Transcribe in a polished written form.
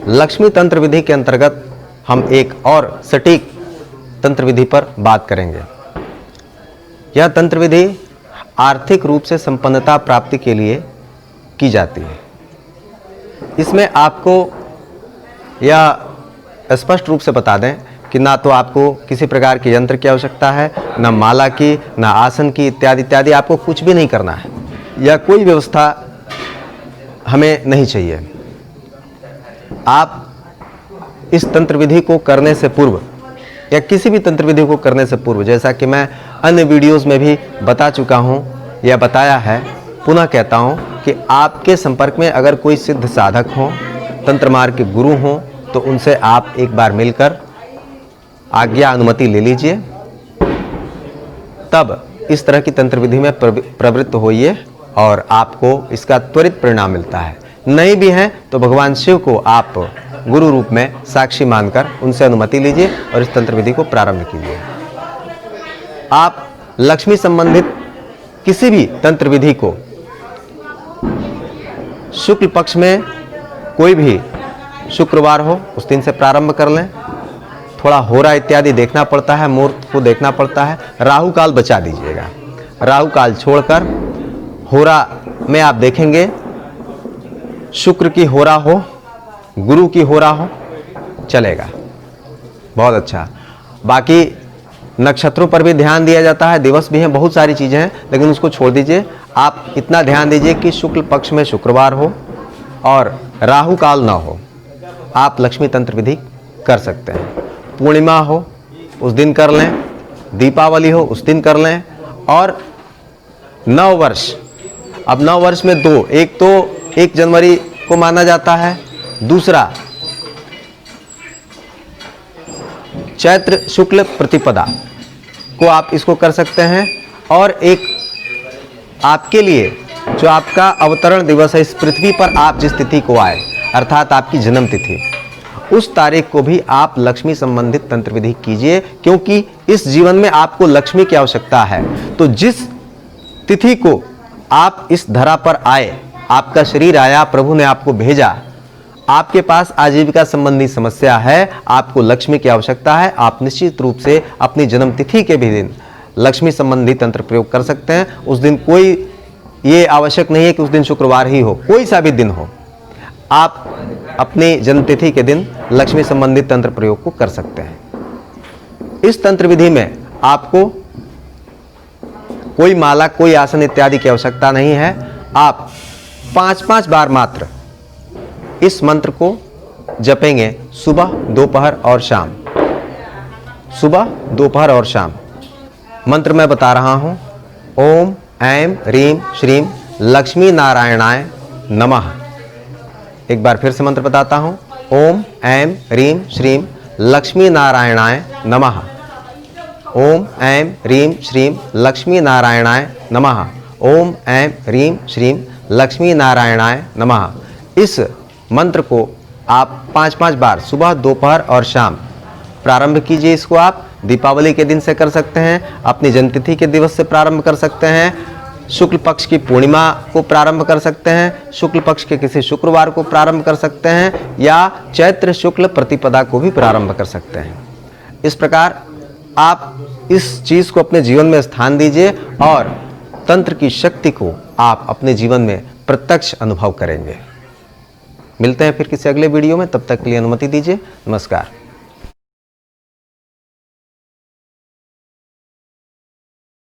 लक्ष्मी तंत्र विधि के अंतर्गत हम एक और सटीक तंत्र विधि पर बात करेंगे। यह तंत्र विधि आर्थिक रूप से संपन्नता प्राप्ति के लिए की जाती है। इसमें आपको यह स्पष्ट रूप से बता दें कि ना तो आपको किसी प्रकार के यंत्र की आवश्यकता है, ना माला की, ना आसन की, इत्यादि इत्यादि। आपको कुछ भी नहीं करना है, या कोई व्यवस्था हमें नहीं चाहिए। आप इस तंत्र विधि को करने से पूर्व या किसी भी तंत्र विधि को करने से पूर्व, जैसा कि मैं अन्य वीडियोस में भी बता चुका हूं या बताया है, पुनः कहता हूं कि आपके संपर्क में अगर कोई सिद्ध साधक हो, तंत्र मार्ग के गुरु हों, तो उनसे आप एक बार मिलकर आज्ञा अनुमति ले लीजिए। तब इस तरह की तंत्र विधि में प्रवृत्त होइए और आपको इसका त्वरित परिणाम मिलता है। नहीं भी हैं तो भगवान शिव को आप गुरु रूप में साक्षी मानकर उनसे अनुमति लीजिए और इस तंत्र विधि को प्रारंभ कीजिए। आप लक्ष्मी संबंधित किसी भी तंत्र विधि को शुक्ल पक्ष में कोई भी शुक्रवार हो उस दिन से प्रारंभ कर लें। थोड़ा होरा इत्यादि देखना पड़ता है, मुहूर्त को देखना पड़ता है। राहु काल बचा दीजिएगा। राहु काल छोड़कर होरा में आप देखेंगे शुक्र की होरा हो, गुरु की होरा हो, चलेगा, बहुत अच्छा। बाकी नक्षत्रों पर भी ध्यान दिया जाता है, दिवस भी हैं, बहुत सारी चीज़ें हैं, लेकिन उसको छोड़ दीजिए। आप इतना ध्यान दीजिए कि शुक्ल पक्ष में शुक्रवार हो और राहु काल ना हो। आप लक्ष्मी तंत्र विधि कर सकते हैं। पूर्णिमा हो उस दिन कर लें, दीपावली हो उस दिन कर लें, और नव वर्ष, अब नव वर्ष में दो, एक तो 1 जनवरी को माना जाता है, दूसरा चैत्र शुक्ल प्रतिपदा को आप इसको कर सकते हैं। और एक आपके लिए जो आपका अवतरण दिवस है, इस पृथ्वी पर आप जिस तिथि को आए, अर्थात आपकी जन्म तिथि, उस तारीख को भी आप लक्ष्मी संबंधित तंत्र विधि कीजिए, क्योंकि इस जीवन में आपको लक्ष्मी की आवश्यकता है। तो जिस तिथि को आप इस धरा पर आए, आपका शरीर आया, प्रभु ने आपको भेजा, आपके पास आजीविका संबंधी समस्या है, आपको लक्ष्मी की आवश्यकता है, आप निश्चित रूप से अपनी जन्म तिथि के भी दिन लक्ष्मी संबंधी तंत्र प्रयोग कर सकते हैं। उस दिन कोई ये आवश्यक नहीं है कि उस दिन शुक्रवार ही हो, कोई सा भी दिन हो, आप अपनी जन्मतिथि के दिन लक्ष्मी संबंधित तंत्र प्रयोग को कर सकते हैं। इस तंत्र विधि में आपको कोई माला, कोई आसन इत्यादि की आवश्यकता नहीं है। आप 5-5 बार मात्र इस मंत्र को जपेंगे, सुबह, दोपहर और शाम। सुबह, दोपहर और शाम। मंत्र मैं बता रहा हूं। ओम ऐं ह्रीं श्रीं लक्ष्मी नारायणाय नमः। एक बार फिर से मंत्र बताता हूं। ओम ऐं ह्रीं श्रीं लक्ष्मी नारायणाय नमः। ओम ऐं ह्रीं श्रीं लक्ष्मी नारायणाय नमः। ओम ऐं ह्रीं श्रीं लक्ष्मी नारायणाय नमः। इस मंत्र को आप 5-5 बार सुबह, दोपहर और शाम प्रारंभ कीजिए। इसको आप दीपावली के दिन से कर सकते हैं, अपनी जन्मतिथि के दिवस से प्रारंभ कर सकते हैं, शुक्ल पक्ष की पूर्णिमा को प्रारंभ कर सकते हैं, शुक्ल पक्ष के किसी शुक्रवार को प्रारंभ कर सकते हैं, या चैत्र शुक्ल प्रतिपदा को भी प्रारंभ कर सकते हैं। इस प्रकार आप इस चीज़ को अपने जीवन में स्थान दीजिए और तंत्र की शक्ति को आप अपने जीवन में प्रत्यक्ष अनुभव करेंगे। मिलते हैं फिर किसी अगले वीडियो में, तब तक के लिए अनुमति दीजिए। नमस्कार।